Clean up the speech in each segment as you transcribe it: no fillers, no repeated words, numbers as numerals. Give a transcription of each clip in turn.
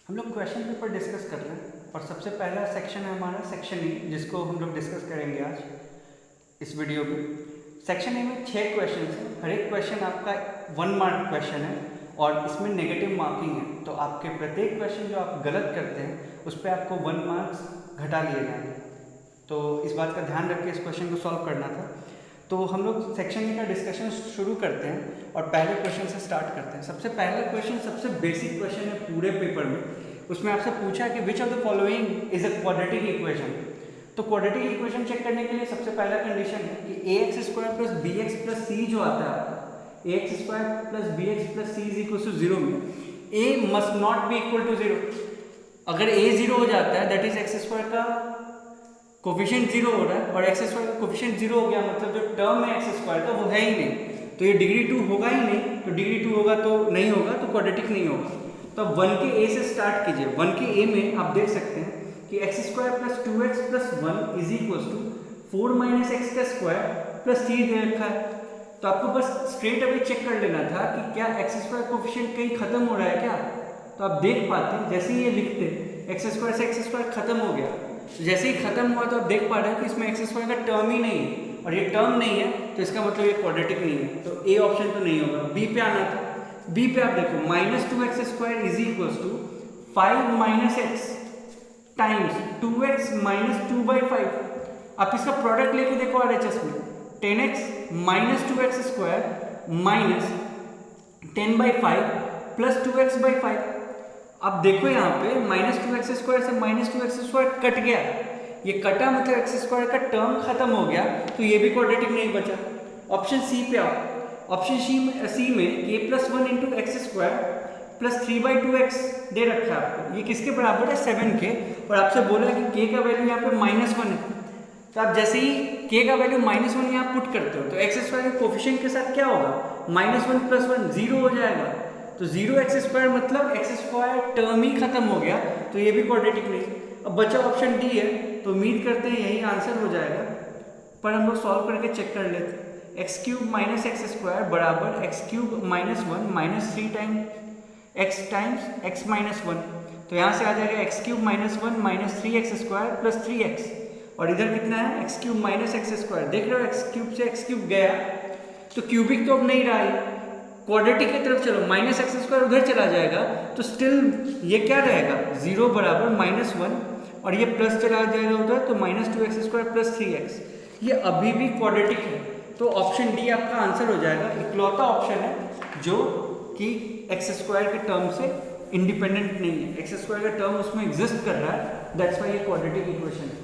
हम लोग question paper discuss कर रहे हैं और सबसे पहला सेक्शन है हमारा सेक्शन ए, जिसको हम लोग डिस्कस करेंगे आज इस वीडियो में। सेक्शन ए में 6 क्वेश्चन हैं। हर एक क्वेश्चन आपका 1 मार्क क्वेश्चन है और इसमें नेगेटिव मार्किंग है, तो आपके प्रत्येक क्वेश्चन जो आप गलत करते हैं उस पर आपको 1 मार्क्स घटा लिए जाएंगे। तो इस बात का ध्यान रख के इस क्वेश्चन को सॉल्व करना था। तो हम लोग सेक्शन ए का डिस्कशन शुरू करते हैं और पहले क्वेश्चन से स्टार्ट करते हैं। सबसे पहला क्वेश्चन सबसे बेसिक क्वेश्चन है पूरे पेपर में। उसमें आपसे पूछा कि which of the following is a quadratic equation. तो क्वाड्रेटिक इक्वेशन चेक करने के लिए सबसे पहला कंडीशन है कि a x square plus b x plus c जो आता है आपका a x square plus b x plus c is equal to 0 में a must not be equal to 0। अगर ए 0 हो जाता है दैट इज एक्स स्क्वायर का कोफिशिएंट 0 हो रहा है और एक्स स्क्वायर का कोफिशिएंट 0 हो गया, मतलब जो टर्म है एक्स स्क्वायर का वो है ही नहीं, तो ये डिग्री 2 होगा ही नहीं। तो डिग्री 2 होगा तो नहीं होगा, तो क्वाड्रेटिक नहीं होगा। तो अब 1 के ए से स्टार्ट कीजिए। 1 के ए में आप देख सकते हैं कि x square plus 2x plus 1 is equal to 4 minus x का स्क्वायर प्लस 3 दे रखा है। तो आपको बस स्ट्रेट अवे चेक कर लेना था कि क्या एक्स स्क्वायर कोफिशिएंट कहीं खत्म हो रहा है क्या। तो आप देख पाते हैं जैसे ही ये लिखते एक्स स्क्वायर से एक्स स्क्वायर खत्म हो गया, तो जैसे ही खत्म हुआ तो आप देख पा रहे हैं कि इसमें एक्स स्क्वायर का टर्म ही नहीं है और ये टर्म नहीं है, तो इसका मतलब ये क्वाड्रेटिक नहीं है। तो ए ऑप्शन तो नहीं होगा। बी पे आना था। बी पे आप देखो minus 2x square is equal to 5 minus x times 2x minus 2/5। आप इसका प्रोडक्ट लेके देखो RHS में 10x minus 2x square minus 10/5 plus 2x/5। अब देखो यहाँ पे माइनस 2x स्क्वायर से माइनस 2x स्क्वायर कट गया, ये कटा मतलब एक्स स्क्वायर का टर्म खत्म हो गया, तो ये भी क्वाड्रेटिक नहीं बचा। ऑप्शन सी पे आओ। ऑप्शन सी में a plus 1 into x square plus 3/2x दे रखा है आपको। ये किसके बराबर है 7 के, और आपसे बोला है कि k का वैल्यू यहाँ पे -1 है। तो आप जैसे ही k का वैल्यू -1 यहाँ पुट करते हो तो एक्स स्क्वायर के कोफिशिएंट के साथ क्या होगा, -1 प्लस 1 0 हो जाएगा। तो 0 एक्स स्क्वायर मतलब एक्स स्क्वायर टर्म ही खत्म हो गया, तो ये भी क्वाड्रेटिक नहीं। अब बचा ऑप्शन डी है, तो उम्मीद करते हैं यही आंसर हो जाएगा, पर हम लोग सॉल्व करके चेक कर लेते हैं। X cube minus x square बराबर x cube minus 1 minus 3 times x minus 1। तो यहाँ से आ जाएगा x cube minus 1 minus 3x square plus 3x, और इधर कितना है x cube minus x square. देख रहे हो एक्स क्यूब से एक्स क्यूब गया, तो क्यूबिक तो अब नहीं रहा है, क्वाड्रेटिक की तरफ चलो, माइनस एक्स स्क्वायर उधर चला जाएगा, तो स्टिल ये क्या रहेगा 0 बराबर -1, और ये प्लस चला जाएगा उधर, तो -2x स्क्वायर प्लस 3x। ये अभी भी क्वाड्रेटिक है, तो ऑप्शन डी आपका आंसर हो जाएगा। इकलौता ऑप्शन है जो कि एक्स स्क्वायर के टर्म से इंडिपेंडेंट नहीं है, एक्स स्क्वायर का टर्म उसमें एग्जिस्ट कर रहा है, दैट्स व्हाई ये क्वाड्रेटिक इक्वेशन है।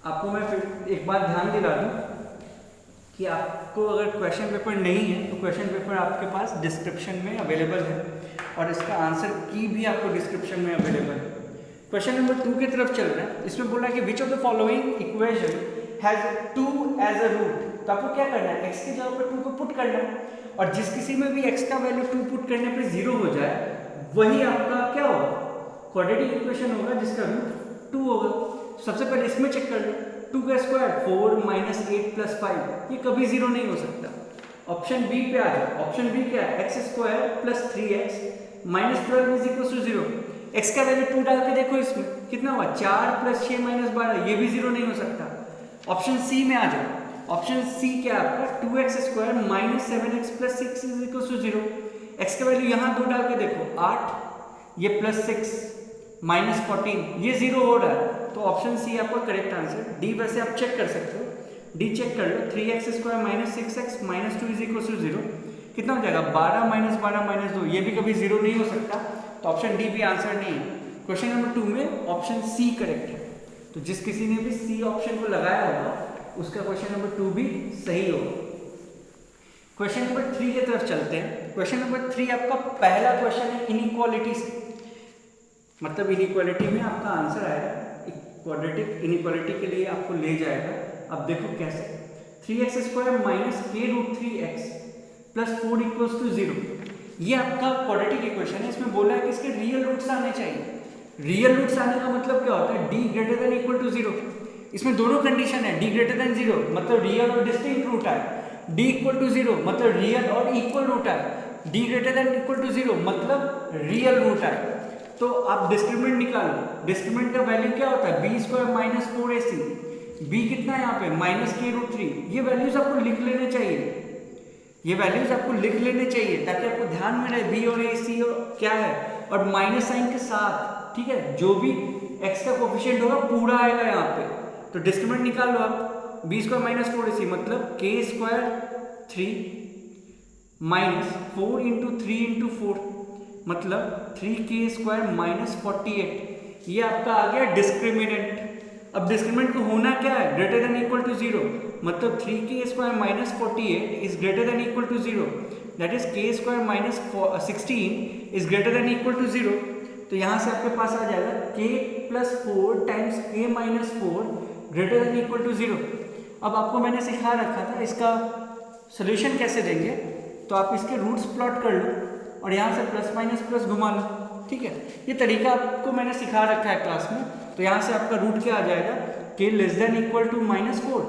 आपको मैं फिर एक बात ध्यान दिला दूँ कि आपको अगर क्वेश्चन पेपर नहीं है तो क्वेश्चन पेपर आपके पास डिस्क्रिप्शन में अवेलेबल है, और इसका आंसर की भी आपको डिस्क्रिप्शन में अवेलेबल है। क्वेश्चन नंबर 2 की तरफ चल रहा है। इसमें बोला कि which of the following equation has 2 as a root. तो आपको क्या करना है, x की जगह पर 2 को पुट करना है, और जिस किसी में भी x का वैल्यू 2 पुट करने पे 0 हो जाए वही आपका क्या होगा, क्वाड्रेटिक इक्वेशन होगा जिसका रूट 2 होगा। सबसे पहले इसमें चेक कर लो, 2 का स्क्वायर 4 माइनस 8 प्लस 5, ये कभी 0 नहीं हो सकता। ऑप्शन बी पे आ जाओ। ऑप्शन बी क्या है, x square plus 3x minus 12 is equal to 0। X का वैल्यू 2 डाल के देखो, इसमें कितना हुआ 4 प्लस 6 माइनस 12, ये भी 0 नहीं हो सकता। ऑप्शन सी में आ जाओ। ऑप्शन सी क्या है आपका 2x square minus 7x plus 6 is equal to 0। X का वैल्यू यहाँ 2 डाल के देखो 8, ये प्लस 6 माइनस 14, ये 0 हो रहा है, तो ऑप्शन सी आपका करेक्ट आंसर। डी वैसे आप चेक कर सकते हो, डी चेक कर लो, 3x square minus 6x minus 2 is equal to 0, कितना हो जाएगा 12 माइनस 12 माइनस 2, ये भी कभी 0 नहीं हो सकता, तो ऑप्शन डी भी आंसर नहीं है। क्वेश्चन नंबर 2 में ऑप्शन सी करेक्ट है, तो जिस किसी ने भी सी ऑप्शन को लगाया होगा उसका क्वेश्चन नंबर 2 भी सही होगा। क्वेश्चन नंबर 3 की तरफ चलते हैं। क्वेश्चन नंबर 3 आपका पहला क्वेश्चन है इनइक्वालिटी से, मतलब इनइक्वालिटी में आपका आंसर आएगा क्वाड्रेटिक इनइक्वालिटी के लिए आपको ले जाएगा। अब देखो कैसे, 3x square minus k root 3x plus 4 equals to 0, ये आपका क्वाड्रेटिक इक्वेशन है। इसमें बोला है कि इसके रियल रूट्स आने चाहिए। रियल रूट्स आने का मतलब क्या होता है, d greater than equal to 0। इसमें दोनों कंडीशन है, d ग्रेटर देन 0 मतलब रियल और डिस्टिंक्ट रूट है, d इक्वल टू 0 मतलब रियल और इक्वल रूट है, d greater than equal to 0 मतलब रियल रूट है। तो आप डिस्क्रिमिनेंट निकालो। डिस्क्रिमिनेंट का वैल्यू क्या होता है, B square minus 4ac। B कितना है यहाँ पे माइनस k√3। ये वैल्यूज आपको लिख लेने चाहिए, ये वैल्यूज आपको लिख लेने चाहिए ताकि आपको ध्यान में रहे बी और ए सी क्या है, और माइनस साइन के साथ, ठीक है। जो भी x का कोफिशिएंट होगा पूरा आएगा यहाँ पे। तो डिस्क्रिमिनेंट निकाल लो आप, बी स्क्वायर माइनस 4ac मतलब k square 3 minus 4 into 3 into 4 मतलब 3k स्क्वायर माइनस 48। ये आपका आ गया डिस्क्रिमिनेंट। अब डिस्क्रिमिनेंट को होना क्या है, ग्रेटर देन इक्वल टू 0, मतलब 3k square minus 48 is greater than equal to 0, that is k square minus 16 is greater than equal to 0। तो यहाँ से आपके पास आ जाएगा k plus 4 times k minus 4 greater than equal to 0। अब आपको मैंने सिखा रखा था इसका सोल्यूशन कैसे देंगे, तो आप इसके रूट्स प्लॉट कर लो और यहाँ से प्लस माइनस प्लस घुमा लो, ठीक है। ये तरीका आपको मैंने सिखा रखा है क्लास में। तो यहाँ से आपका रूट क्या आ जाएगा, k less than equal to minus 4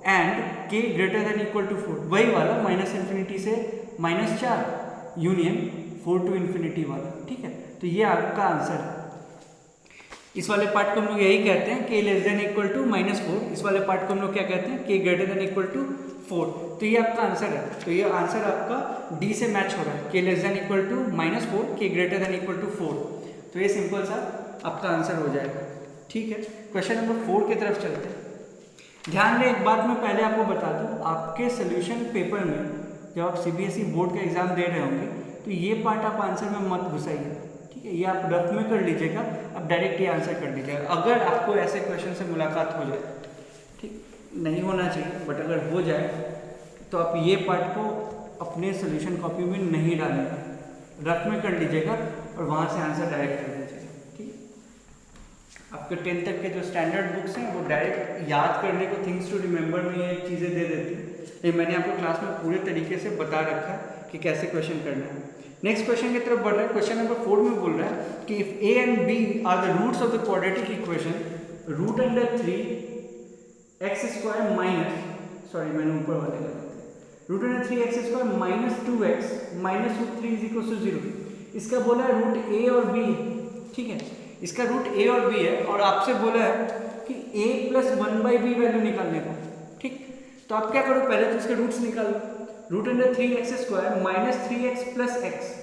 and k greater than equal to 4, वही वाला माइनस इन्फिनिटी से माइनस 4 यूनियन 4 टू इन्फिनिटी वाला, ठीक है। तो ये आपका आंसर है। इस वाले पार्ट को हम लोग यही कहते हैं k less than equal to minus 4, इस वाले पार्ट को हम लोग क्या कहते हैं, k greater than equal to 4। तो ये आपका आंसर है। तो ये आंसर आपका डी से मैच हो रहा है, k less than equal to minus 4, k greater than equal to 4। तो ये सिंपल सा आपका आंसर हो जाएगा, ठीक है। क्वेश्चन नंबर 4 की तरफ चलते हैं। ध्यान दें, एक बात मैं पहले आपको बता दूं, आपके सोल्यूशन पेपर में जब आप सीबीएसई बोर्ड का एग्जाम दे रहे होंगे तो ये पार्ट आप आंसर में मत घुसाइए, ठीक है। ये आप रफ में कर लीजिएगा, आप डायरेक्ट ये आंसर कर लीजिएगा अगर आपको ऐसे क्वेश्चन से मुलाकात हो जाए, ठीक। नहीं होना चाहिए बट अगर हो जाए तो आप ये पार्ट को अपने सोल्यूशन कॉपी में नहीं डालेंगे, रफ में कर लीजिएगा और वहाँ से आंसर डायरेक्ट कर दीजिएगा, ठीक। आपके 10th तक के जो स्टैंडर्ड बुक्स हैं वो डायरेक्ट याद करने को, थिंग्स टू रिमेंबर में ये चीज़ें दे देती हैं। ये मैंने आपको क्लास में पूरे तरीके से बता रखा है कि कैसे क्वेश्चन करना है। नेक्स्ट क्वेश्चन की तरफ बढ़ रहा है। क्वेश्चन नंबर 4 में बोल रहा है कि if a and b are the roots of the quadratic equation root under 3 x square minus, sorry मैंने ऊपर वाले कर दिया, root under 3 x square minus 2x minus root 3 is equal to 0। इसका बोला है रूट a और b, ठीक है। इसका रूट a और b है और आपसे बोला है कि a प्लस 1/b वैल्यू निकालने का, ठीक। तो आप क्या करो, पहले तो इसके रूट्स निकालो। Root under 3x square minus 3x plus x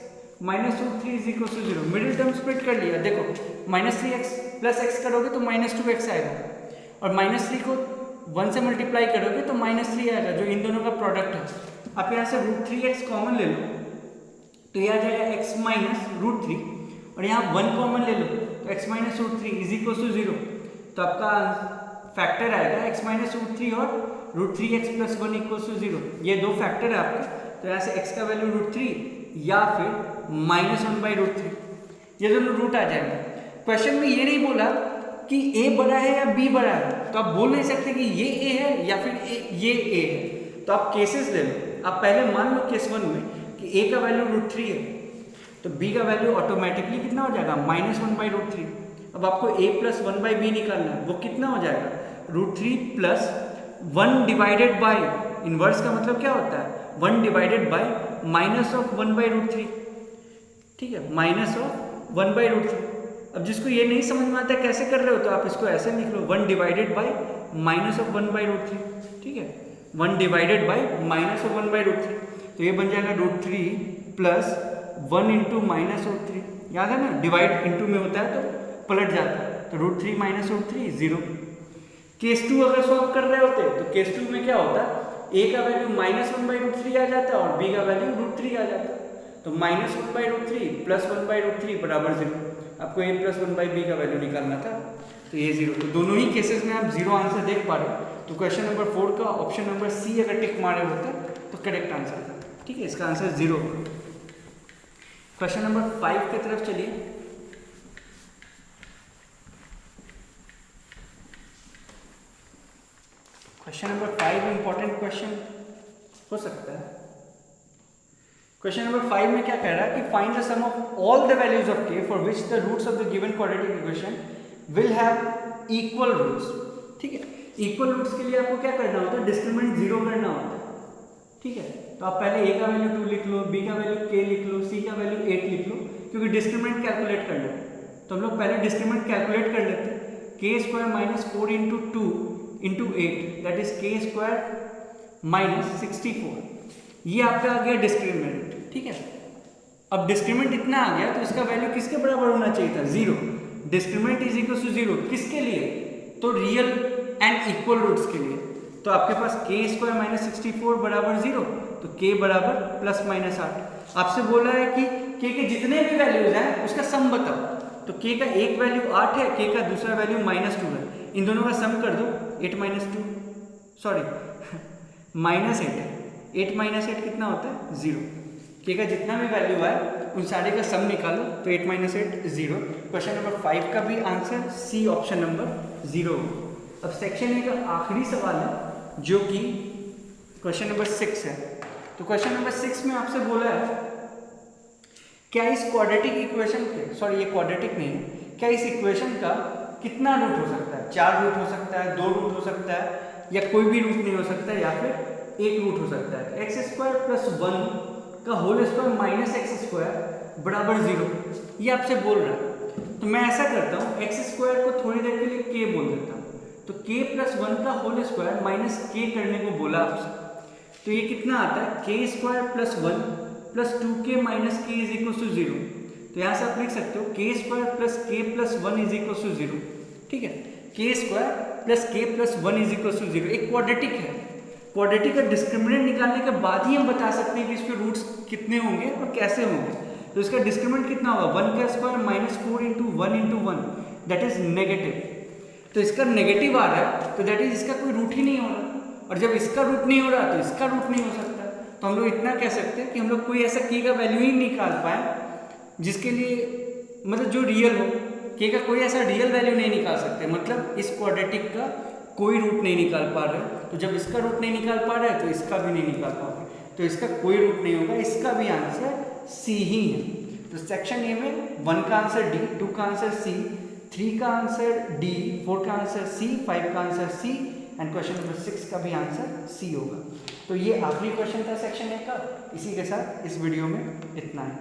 minus root 3 is equal to 0। Middle term split कर लिया, देखो माइनस 3x प्लस x करोगे तो माइनस 2x आएगा और माइनस 3 को 1 से मल्टीप्लाई करोगे तो माइनस 3 आएगा, जो इन दोनों का प्रोडक्ट है। आप यहाँ से रूट 3x कॉमन ले लो तो यह आ जाएगा x माइनस रूट 3 और यहाँ 1 कॉमन ले लो तो x minus root 3 is equal to 0। तो आपका फैक्टर आएगा x माइनस रूट 3 और root 3x plus 1 equal to 0। ये दो फैक्टर है आपके, तो यहाँ से x का वैल्यू रूट 3 या फिर माइनस 1/√3, ये दोनों रूट आ जाएंगे। क्वेश्चन में ये नहीं बोला कि a बड़ा है या b बड़ा है, तो आप बोल नहीं सकते कि ये a है या फिर ये a है। तो आप केसेस ले लो। आप पहले मान लो केस 1 में कि a का वैल्यू रूट 3 है तो b का वैल्यू ऑटोमेटिकली कितना हो जाएगा, माइनस 1/√3। अब आपको a प्लस 1/b निकालना है, वो कितना हो जाएगा, root 3 plus 1 divided by, inverse का मतलब क्या होता है, 1 डिवाइडेड बाई माइनस ऑफ 1/√3, ठीक है, माइनस ऑफ 1/√3। अब जिसको ये नहीं समझ में आता है कैसे कर रहे हो, तो आप इसको ऐसे लिख लो, 1 डिवाइडेड बाई माइनस ऑफ 1/√3, ठीक है, 1 डिवाइडेड बाई माइनस ऑफ 1/√3। तो ये बन जाएगा √3 प्लस 1 इंटू माइनस रूट 3, याद है ना, डिवाइड इंटू में होता है तो पलट जाता है, तो √3 माइनस √3 0। केस 2 अगर सॉल्व कर रहे होते तो केस 2 में क्या होता, a का वैल्यू माइनस 1/√3 आ जाता और b का वैल्यू √3 आ जाता, तो माइनस 1/√3 प्लस 1/√3 बराबर 0। आपको a प्लस 1/b का वैल्यू निकालना था, तो ये 0। तो दोनों ही केसेस में आप 0 आंसर देख पा रहे हो। तो क्वेश्चन नंबर 4 का ऑप्शन नंबर सी अगर टिक मारे होता तो करेक्ट आंसर था, ठीक है, इसका आंसर 0। क्वेश्चन नंबर 5 की तरफ चलिए। क्वेश्चन नंबर 5 इंपॉर्टेंट क्वेश्चन हो सकता है। क्वेश्चन नंबर 5 में क्या कह रहा है कि find the sum of all the values of k for which the roots of the given quadratic equation will have equal roots, ठीक है। इक्वल रूट्स के लिए आपको क्या करना होता है, डिस्क्रिमिनेंट 0 करना होता है, ठीक है। तो आप पहले a का वैल्यू 2 लिख लो, b का वैल्यू k लिख लो, c का वैल्यू 8 लिख लो, क्योंकि डिस्क्रिमिनेंट कैलकुलेट करना है। तो हम लोग पहले डिस्क्रिमिनेंट कैलकुलेट कर लेते हैं। के square minus 4 into 2 into 8 that is के स्क्वायर माइनस 64। ये आपका आ गया डिस्क्रिमिनेंट, ठीक है। अब डिस्क्रिमिनेंट इतना आ गया तो इसका वैल्यू किसके बराबर होना चाहिए था, 0। डिस्क्रिमिनेंट इज इक्वल टू 0 किसके लिए, तो रियल एंड इक्वल रूट्स के लिए। तो आपके पास के स्क्वायर माइनस 64 बराबर 0, तो के बराबर प्लस माइनस 8। आपसे बोला है कि के के जितने भी वैल्यूज हैं उसका सम बताओ। तो के का एक वैल्यू 8 है, के का दूसरा वैल्यू -2 है, इन दोनों का सम कर दो। 8 माइनस 2 सॉरी माइनस 8 है, 8 माइनस 8 कितना होता है, 0। के का जितना भी वैल्यू है उन सारे का सम निकालो, तो 8 माइनस 8 0। क्वेश्चन नंबर 5 का भी आंसर सी ऑप्शन नंबर 0। अब सेक्शन ए का आखिरी सवाल है जो कि क्वेश्चन नंबर 6 है। तो क्वेश्चन नंबर 6 में आपसे बोला है क्या इस क्वाड्रेटिक इक्वेशन के, सॉरी ये क्वाड्रेटिक नहीं है, क्या इस इक्वेशन का कितना रूट हो सकता है, 4 रूट हो सकता है, 2 रूट हो सकता है, या कोई भी रूट नहीं हो सकता है, या फिर एक रूट हो सकता है। एक्स स्क्वायर प्लस 1 का whole square minus x square बराबर 0, ये आपसे बोल रहा है। तो मैं ऐसा करता हूँ, एक्स स्क्वायर को थोड़ी देर के लिए के बोल देता हूँ, तो के प्लस 1 का होल स्क्वायर माइनस के करने को बोला आपसे। तो ये कितना आता है, के square plus 1 plus 2k minus के इज इक्वल टू 0। तो यहाँ से आप लिख सकते हो के स्क्वायर प्लस के प्लस 1 इज इक्वल टू 0, ठीक है। के स्क्वायर प्लस के प्लस 1 इज इक्वल टू 0 एक क्वाड्रेटिक है। क्वाड्रेटिक का डिस्क्रिमिनेंट निकालने के बाद ही हम बता सकते हैं कि इसके रूट्स कितने होंगे और कैसे होंगे। तो इसका डिस्क्रिमिनेंट कितना होगा, 1 का square minus 4 into 1 into 1 that is negative. तो इसका नेगेटिव आ रहा है तो दैट इज इसका कोई रूट ही नहीं हो रहा, और जब इसका रूट नहीं हो रहा तो इसका रूट नहीं हो सकता। तो हम लोग इतना कह सकते हैं कि हम लोग कोई ऐसा के का वैल्यू ही निकाल पाए जिसके लिए मतलब जो रियल हो। के का कोई ऐसा रियल वैल्यू नहीं निकाल सकते, मतलब इस क्वाड्रेटिक का कोई रूट नहीं निकाल पा रहे। तो जब इसका रूट नहीं निकाल पा रहा है तो इसका भी नहीं निकाल पा रहे, तो इसका कोई रूट नहीं होगा, इसका भी आंसर सी ही है। तो सेक्शन ए में 1 का आंसर डी, 2 का आंसर सी, 3 का आंसर डी, 4 का आंसर सी, 5 का answer C and question number 6 का भी आंसर सी होगा। तो ये आखिरी क्वेश्चन था सेक्शन ए का। इसी के साथ इस वीडियो में इतना है।